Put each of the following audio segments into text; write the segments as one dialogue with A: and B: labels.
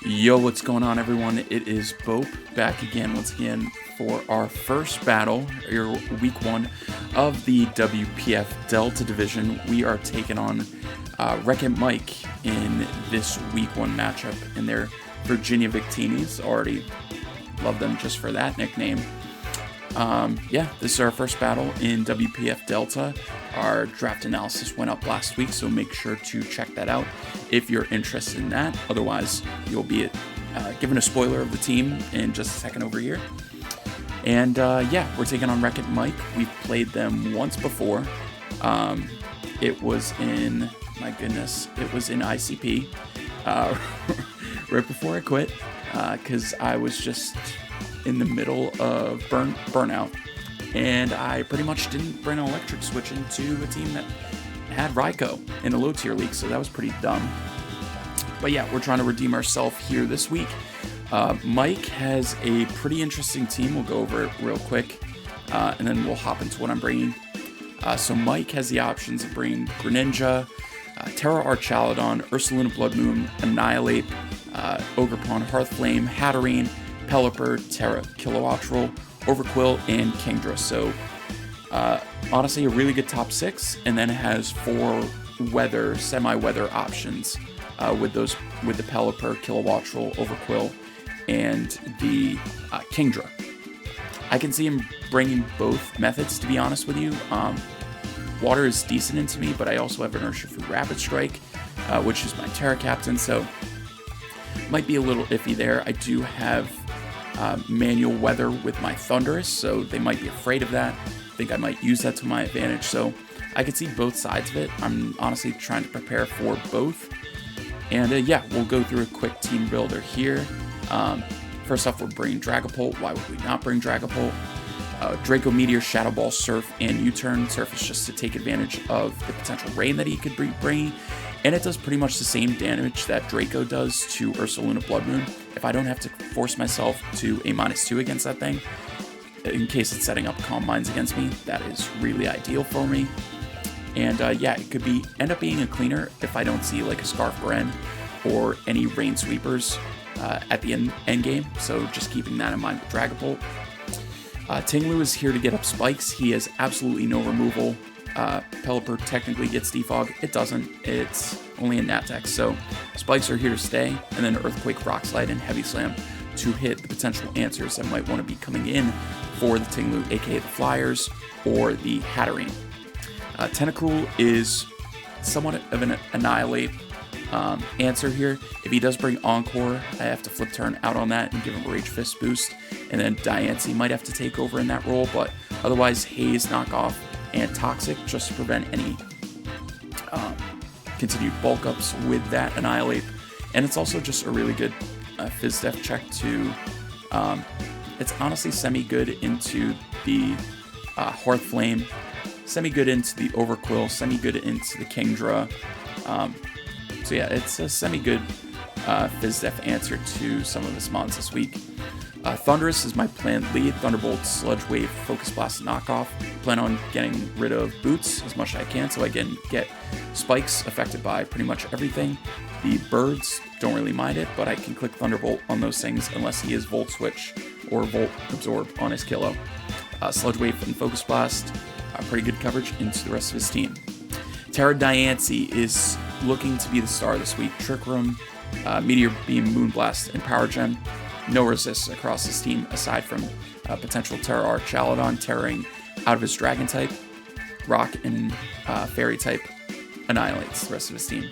A: Yo, what's going on, everyone? It is Bope back again, once again, for our first battle, your week one of the WPF Delta Division. We are taking on Wreck-It Mike in this week one matchup, and they're Virginia Victinis. Already love them just for that nickname. Yeah, this is our first battle in WPF Delta. Our draft analysis went up last week, so make sure to check that out if you're interested in that. Otherwise, you'll be given a spoiler of the team in just a second over here. And yeah, we're taking on Wreck-It Mike. We've played them once before. It was in, my goodness, it was in ICP right before I quit because I was just in the middle of burnout, and I pretty much didn't bring an electric switch into a team that had Ryko in a low tier league, so that was pretty dumb. But yeah, we're trying to redeem ourselves here this week. Mike has a pretty interesting team. We'll go over it real quick, and then we'll hop into what I'm bringing. So Mike has the options of bringing Greninja, Tera Archaladon, Ursaluna Bloodmoon, Annihilate, Ogerpon, Hearthflame, Hatterene, Pelipper, Tera, Kilowattrel, Overquill, and Kingdra. So honestly, a really good top 6, and then it has 4 weather, semi-weather options with the Pelipper, Kilowattrel, Overquill, and the Kingdra. I can see him bringing both methods, to be honest with you. Water is decent into me, but I also have an Urshifu Rapid Strike, which is my Tera Captain, so might be a little iffy there. I do have manual weather with my Thundurus, so they might be afraid of that. I think I might use that to my advantage, so I could see both sides of it. I'm honestly trying to prepare for both. And yeah, we'll go through a quick team builder here. First off, we're bringing Dragapult. Why would we not bring Dragapult? Draco Meteor, Shadow Ball, Surf, and U-Turn. Surf is just to take advantage of the potential rain that he could bring. And it does pretty much the same damage that Draco does to Ursaluna Bloodmoon. If I don't have to force myself to a -2 against that thing, in case it's setting up Calm Minds against me, that is really ideal for me. And yeah, it could end up being a cleaner if I don't see like a Scarf Bren or any Rain Sweepers at the end game. So just keeping that in mind with Dragapult. Tinglu is here to get up spikes. He has absolutely no removal. Pelipper technically gets defog. It doesn't. It's only a Nat-Dex, so spikes are here to stay. And then Earthquake, Rock Slide, and Heavy Slam to hit the potential answers that might want to be coming in for the Tinglu, aka the Flyers or the Hatterene. Tentacruel is somewhat of an Annihilate answer here. If he does bring Encore, I have to flip turn out on that and give him a Rage Fist boost. And then Diancie might have to take over in that role, but otherwise Haze, Knockoff, and Toxic just to prevent any continued bulk ups with that Annihilate. And it's also just a really good Fizz Def check to, it's honestly semi-good into the Hearthflame, semi-good into the Overquill, semi-good into the Kingdra. So yeah, it's a semi-good Fizz Def answer to some of his mons this week. Thundurus is my planned lead. Thunderbolt, Sludge Wave, Focus Blast, Knockoff. Plan on getting rid of Boots as much as I can so I can get Spikes affected by pretty much everything. The Birds, don't really mind it, but I can click Thunderbolt on those things unless he is Volt Switch or Volt Absorb on his Kilo. Sludge Wave and Focus Blast, pretty good coverage into the rest of his team. Tera Diancie is looking to be the star this week. Trick Room, Meteor Beam, Moonblast, and Power Gem. No resists across his team aside from potential Tera Archaladon tearing out of his Dragon type. Rock and Fairy type annihilates the rest of his team.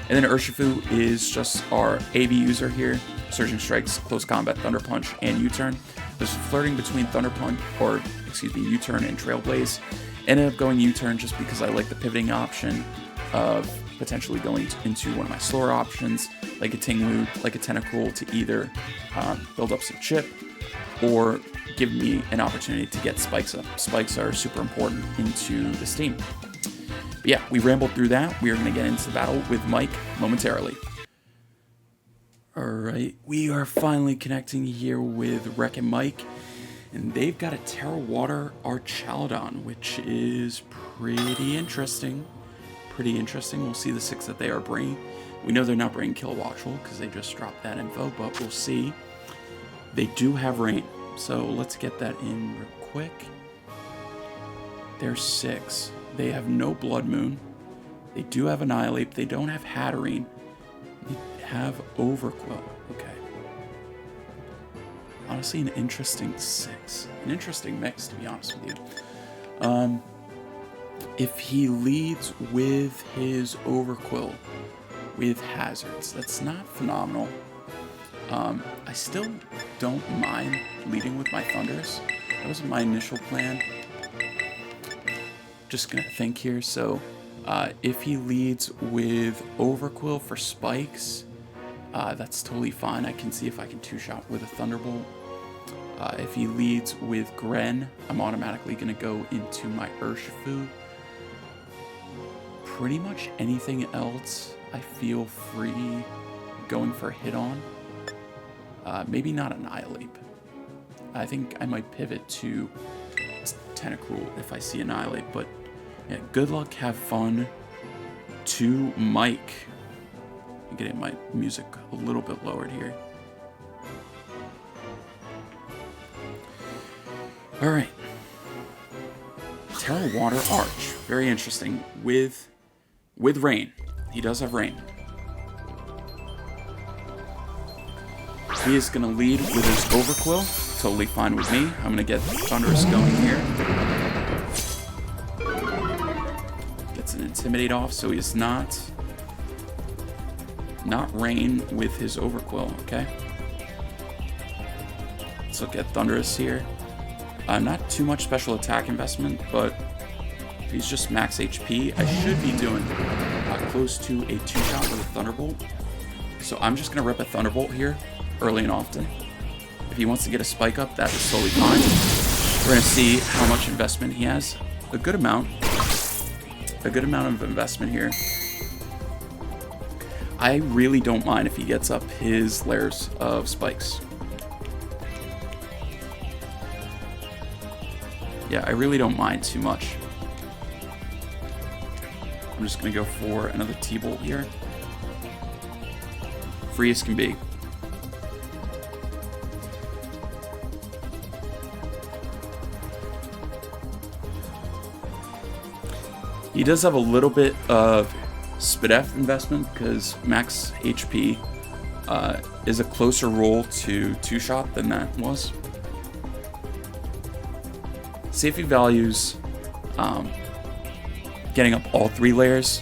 A: And then Urshifu is just our AV user here. Surging Strikes, Close Combat, Thunder Punch, and U-Turn. Was flirting between Thunder Punch, or excuse me, U-Turn and Trailblaze. Ended up going U-Turn just because I like the pivoting option of potentially going into one of my slower options, like a Tinglu, like a Tentacruel, to either build up some chip or give me an opportunity to get spikes up. Spikes are super important into this team. But yeah, we rambled through that. We are going to get into the battle with Mike momentarily. Alright, we are finally connecting here with Wreck-It Mike. And they've got a Tera Water Archaladon, which is pretty interesting. We'll see the 6 that they are bringing. We know they're not bringing Kilowattrel because they just dropped that info, but we'll see. They do have rain, so let's get that in real quick. They're 6. They have no Blood Moon. They do have Annihilate. They don't have Hatterene. They have Overquill. Okay. Honestly, an interesting 6. An interesting mix, to be honest with you. If he leads with his Overquill with Hazards, that's not phenomenal. I still don't mind leading with my Thunders. That was my initial plan. Just gonna think here. So if he leads with Overquill for spikes, that's totally fine. I can see if I can 2-shot with a Thunderbolt. If he leads with Gren, I'm automatically gonna go into my Urshifu. Pretty much anything else I feel free going for a hit on. Maybe not Annihilate. I think I might pivot to Tentacruel if I see Annihilate, but yeah, good luck, have fun. To Mike. I'm getting my music a little bit lowered here. Alright. Tera Water Arch. Very interesting. With rain. He does have rain. He is going to lead with his Overquill. Totally fine with me. I'm going to get Thunderous going here. Gets an Intimidate off, so he's not rain with his Overquill, okay? Let's look at Thunderous here. Not too much special attack investment, but if he's just max HP, I should be doing close to a 2-shot with a Thunderbolt. So I'm just going to rip a Thunderbolt here, early and often. If he wants to get a spike up, that is totally fine. We're going to see how much investment he has. A good amount. A good amount of investment here. I really don't mind if he gets up his layers of spikes. Yeah, I really don't mind too much. I'm just going to go for another T-Bolt here. Free as can be. He does have a little bit of Spidef investment because max HP is a closer roll to 2-shot than that was. Safety values, getting up all 3 layers.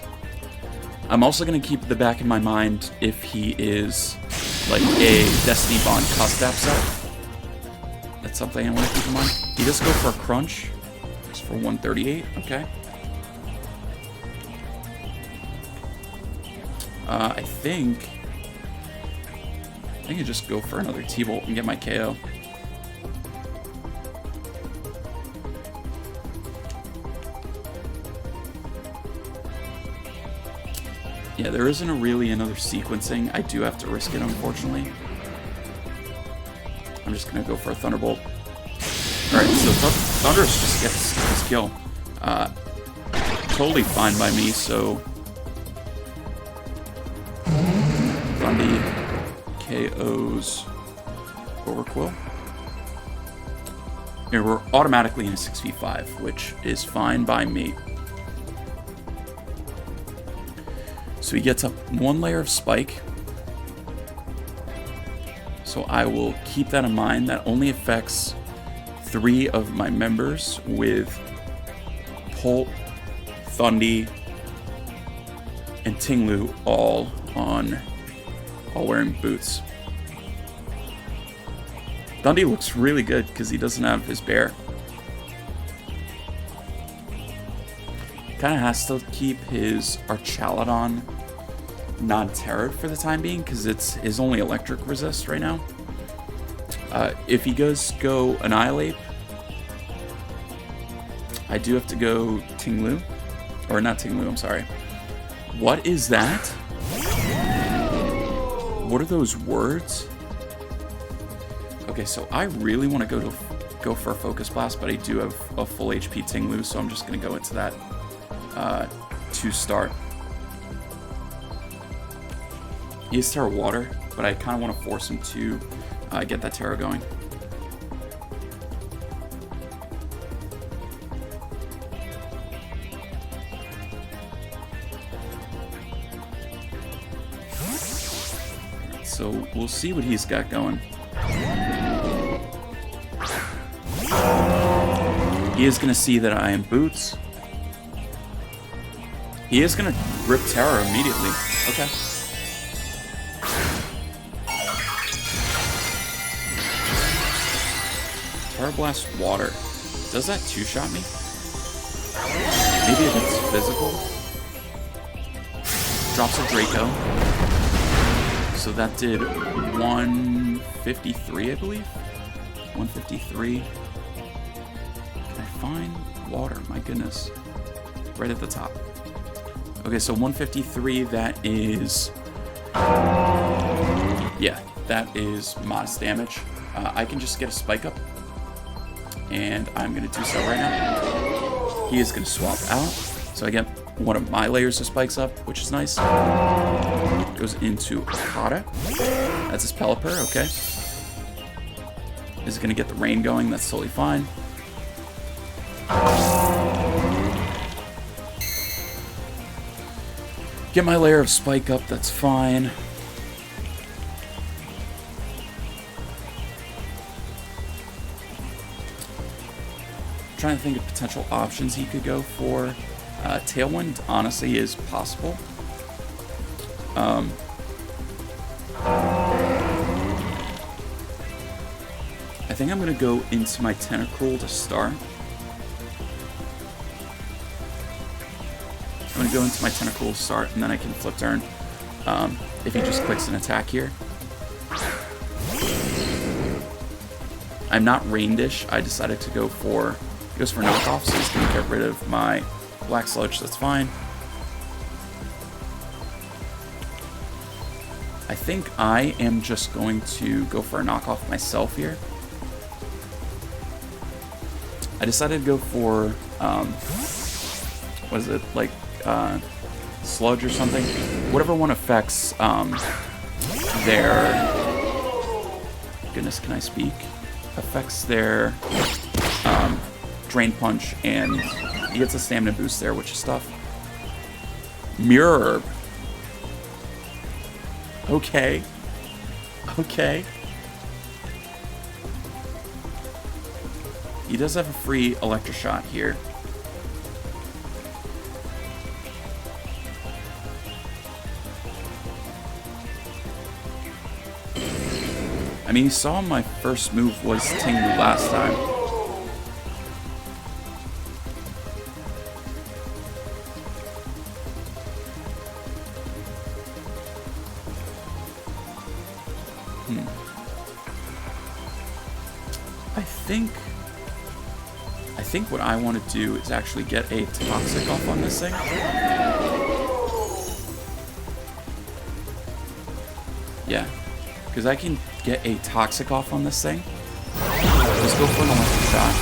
A: I'm also going to keep the back in my mind if he is like a Destiny Bond Custap set. That's something I want to keep in mind. He does go for a Crunch. It's for 138, okay. I think I can just go for another T-Bolt and get my KO. Yeah, there isn't really another sequencing. I do have to risk it, unfortunately. I'm just going to go for a Thunderbolt. Alright, so Thunderous just gets his kill. Totally fine by me, so Thundy KOs Overquill. Here, we're automatically in a 6v5, which is fine by me. So he gets up 1 layer of Spike. So I will keep that in mind. That only affects 3 of my members with Polt, Thundy, and Tinglu all wearing boots. Thundy looks really good because he doesn't have his bear. Kind of has to keep his Archaludon non-terrored for the time being because it's his only electric resist right now. If he does go Annihilate, I do have to go Tinglu. Or not Tinglu, I'm sorry. What is that? What are those words? Okay, so I really want to go for a Focus Blast, but I do have a full HP Tinglu, so I'm just going to go into that to start. He has Tera Water, but I kind of want to force him to get that Tera going. So we'll see what he's got going. He is going to see that I am Boots. He is going to rip Tera immediately. Okay. Tera Blast Water. Does that two-shot me? Maybe if it's physical. Drops a Draco. So that did 153, I believe. 153. Can I find water? My goodness. Right at the top. Okay, so 153, that is... yeah, that is modest damage. I can just get a spike up. And I'm going to do so right now. He is going to swap out. So I get one of my layers of spikes up, which is nice. Goes into Okada. That's his Pelipper, okay. Is going to get the rain going, that's totally fine. Get my layer of spike up, that's fine. Trying to think of potential options he could go for. Tailwind honestly is possible. I think I'm going to go into my Tentacruel to start. I'm going to go into my Tentacruel to start, and then I can flip turn if he just clicks an attack here. I'm not Rain Dish. I decided to go for... He goes for knockoff, so he's going to get rid of my Black Sludge. That's fine. I think I am just going to go for a knockoff myself here. I decided to go for, what is it, like, Sludge or something? Whatever one affects, their... Goodness, can I speak? Affects their, Drain Punch, and he gets a stamina boost there, which is tough. Mirror Herb. Okay. Okay. He does have a free Electroshot here. I mean, you saw my first move was Tinglu last time. I think what I want to do is actually get a Toxic off on this thing. Yeah, because I can get a Toxic off on this thing. Let's go for an electric shot.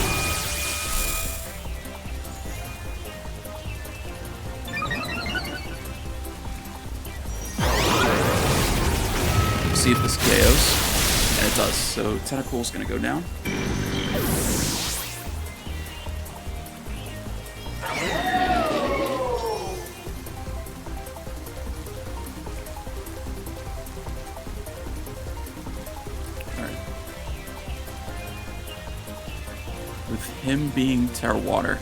A: See if this KOs. And it does. So Tentacruel's going to go down. With him being Tera Water.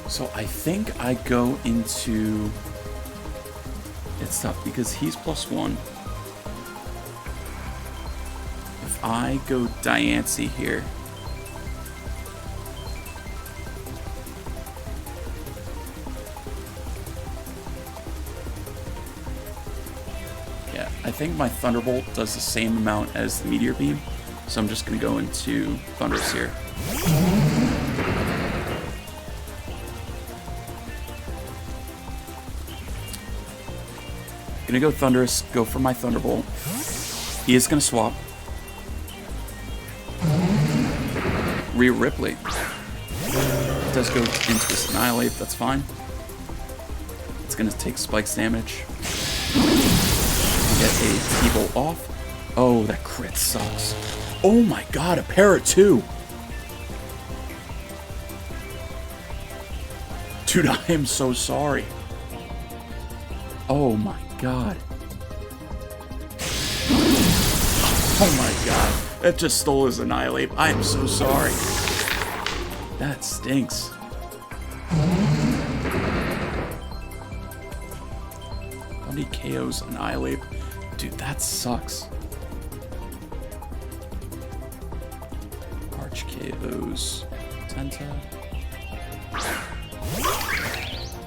A: So I think I go into... It's tough because he's +1. If I go Diancie here... I think my Thunderbolt does the same amount as the Meteor Beam, so I'm just going to go into Thundurus here. Gonna go Thundurus, go for my Thunderbolt. He is going to swap. Rhea Ripley. It does go into this Annihilate, that's fine. It's going to take Spike's damage. Get a T-Bolt off. Oh, that crit sucks. Oh my god, a pair of 2. Dude, I am so sorry. Oh my god. Oh my god. That just stole his Annihilate. I am so sorry. That stinks. How many KOs Annihilate? Dude, that sucks. Arch KOs. Tenta.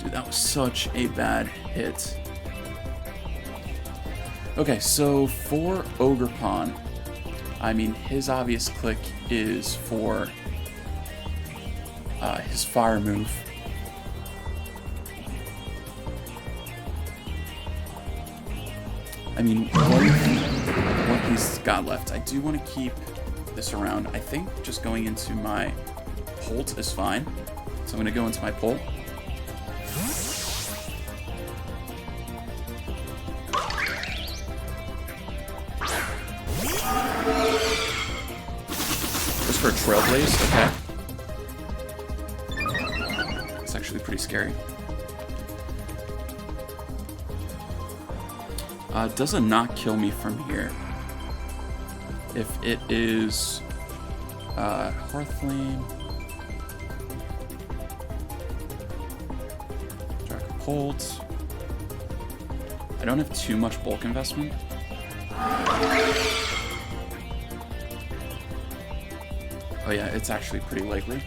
A: Dude, that was such a bad hit. Okay, so for Ogerpon, I mean, his obvious click is for his fire move. I mean, what he's got left. I do want to keep this around. I think just going into my Bolt is fine. So I'm going to go into my Bolt. Just for a Trailblaze, okay. It's actually pretty scary. Does it not kill me from here? If it is Hearthflame, Dracopult. I don't have too much bulk investment. Oh yeah, it's actually pretty likely.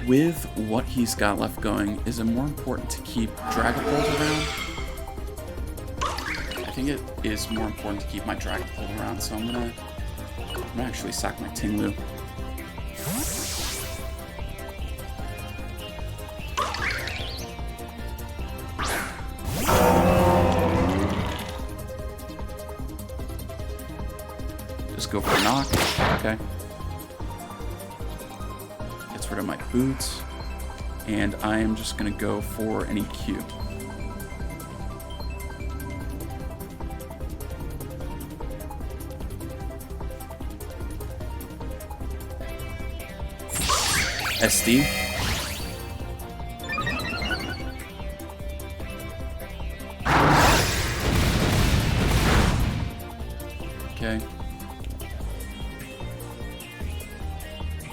A: With what he's got left going, is it more important to keep Dragapult around? I think it is more important to keep my Dragapult around, so I'm gonna actually sack my Tinglu. Just go for a knock. Okay. Gets rid of my boots. And I am just gonna go for an EQ. SD. Okay.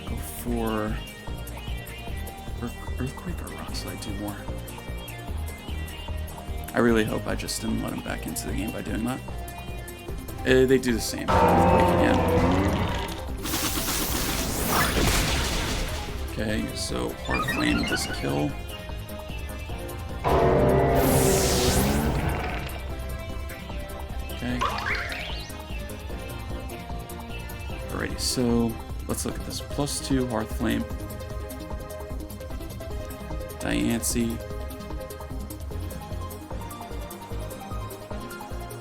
A: Go for Earthquake or Rock Slide, do more. I really hope I just didn't let him back into the game by doing that. They do the same. Again. Okay, so Hearthflame does kill. Okay. Alrighty, so let's look at this. +2 Hearthflame. Diancie.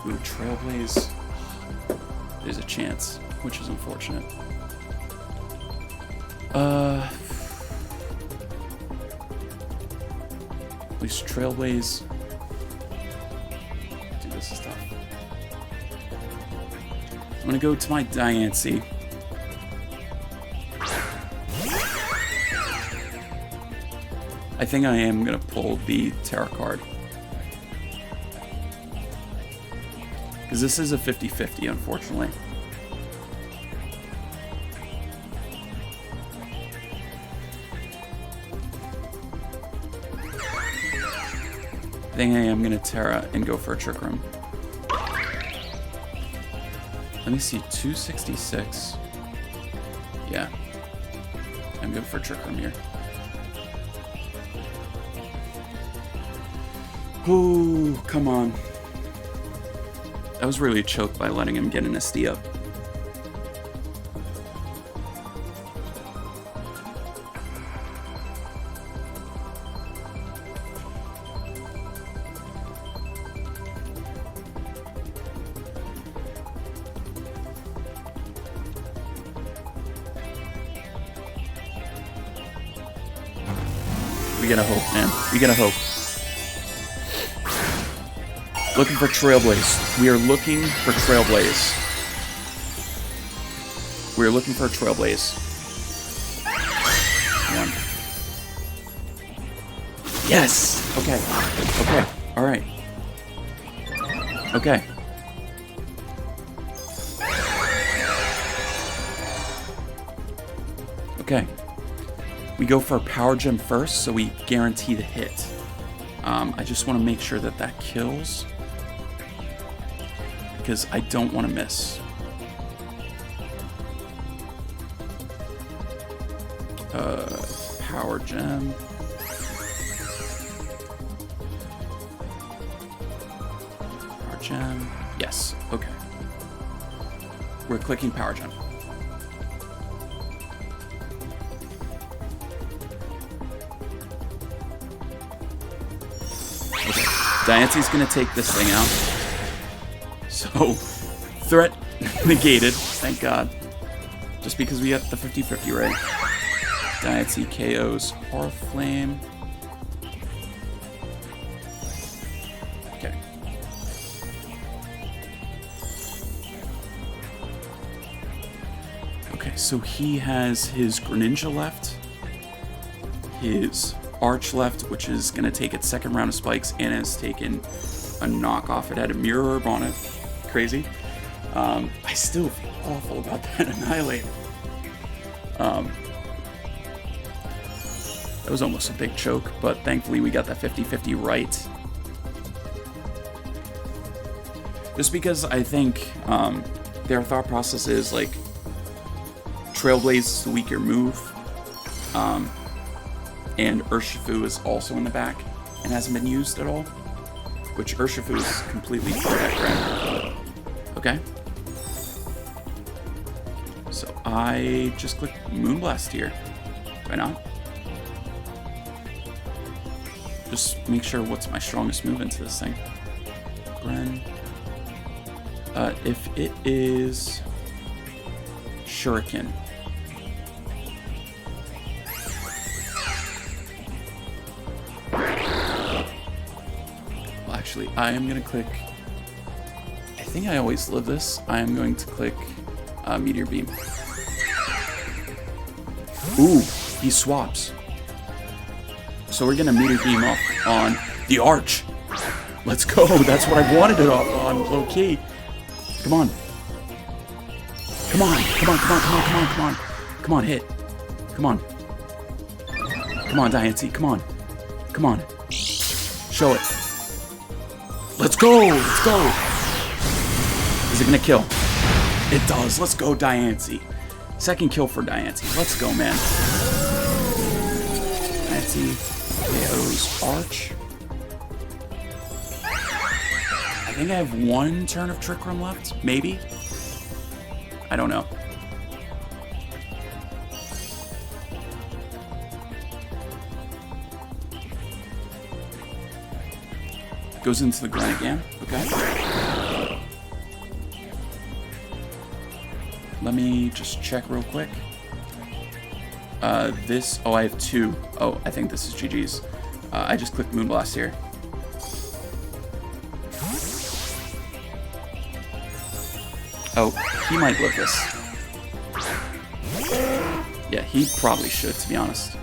A: Ooh, Trailblaze. There's a chance, which is unfortunate. At least Trailblaze. Dude, this is tough. I'm gonna go to my Diancie. I think I am gonna pull the Tera card. Because this is a 50-50, unfortunately. I think I am going to Tera and go for a Trick Room. Let me see, 266. Yeah. I'm going for a Trick Room here. Oh, come on. I was really choked by letting him get an SD up. We gotta hope, man. We gotta hope. Looking for Trailblaze. We are looking for Trailblaze. We are looking for a Trailblaze. One. Yes! Okay. Okay. Alright. Okay. Okay. We go for a power gem first, so we guarantee the hit. I just want to make sure that that kills, because I don't want to miss. Power gem. Power gem. Yes. Okay. We're clicking power gem. Diancie's gonna take this thing out. So, threat negated, thank God. Just because we got the 50-50 right. Diancie KOs Hearth Flame. Okay. Okay, so he has his Greninja left. His Arch left, which is going to take its second round of spikes, and has taken a knockoff. It had a Mirror Herb on it. Crazy. I still feel awful about that Annihilate. That was almost a big choke, but thankfully we got that 50-50 right. Just because I think their thought process is like Trailblaze is the weaker move. And Urshifu is also in the back and hasn't been used at all, which Urshifu is completely deck red. Okay. So I just click Moonblast here. Why not? Just make sure what's my strongest move into this thing. Gren. If it is Shuriken. Actually, I am going to click, I think I always live this, I am going to click Meteor Beam. Ooh, he swaps. So we're going to Meteor Beam off on the Arch. Let's go, that's what I wanted it off on, low-key. Come on. Come on, come on, come on, come on, come on, come on. Come on, hit. Come on. Come on, Diancie, come on. Come on. Show it. Let's go! Let's go! Is it gonna kill? It does. Let's go, Diancie. Second kill for Diancie. Let's go, man. Diancie KO's Arch. I think I have one turn of Trick Room left. Maybe? I don't know. Goes into the Gren again. Okay. Let me just check real quick. This... Oh, I have two. Oh, I think this is GG's. I just clicked Moonblast here. Oh, he might live this. Yeah, he probably should, to be honest.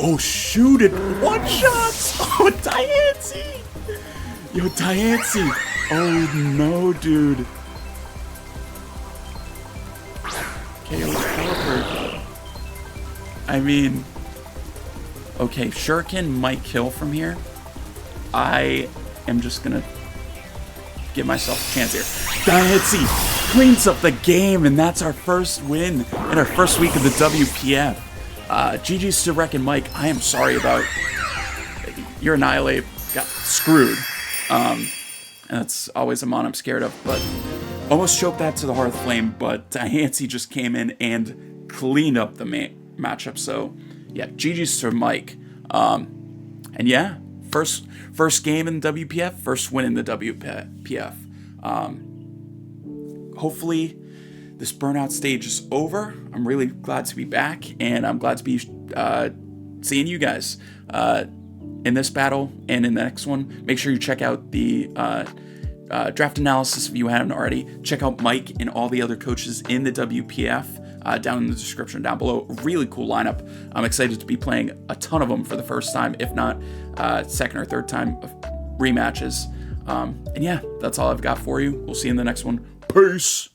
A: Oh, shoot it! One shots! Oh, Diancie! Yo, Diancie! Oh, no, dude. KO's Pelipper. I mean... Okay, Shuriken might kill from here. I am just gonna give myself a chance here. Diancie cleans up the game, and that's our first win in our first week of the WPF. GG's to Wreck and Mike. I am sorry about your Annihilate got screwed. And that's always a mon I'm scared of, but almost choked that to the Hearth Flame, but Diancie just came in and cleaned up the matchup. So yeah, GG's to Mike. And yeah, first game in the WPF, first win in the WPF. Hopefully this burnout stage is over. I'm really glad to be back, and I'm glad to be seeing you guys in this battle and in the next one. Make sure you check out the draft analysis if you haven't already. Check out Mike and all the other coaches in the WPF down in the description down below. Really cool lineup. I'm excited to be playing a ton of them for the first time, if not second or third time of rematches. And yeah, that's all I've got for you. We'll see you in the next one. Peace!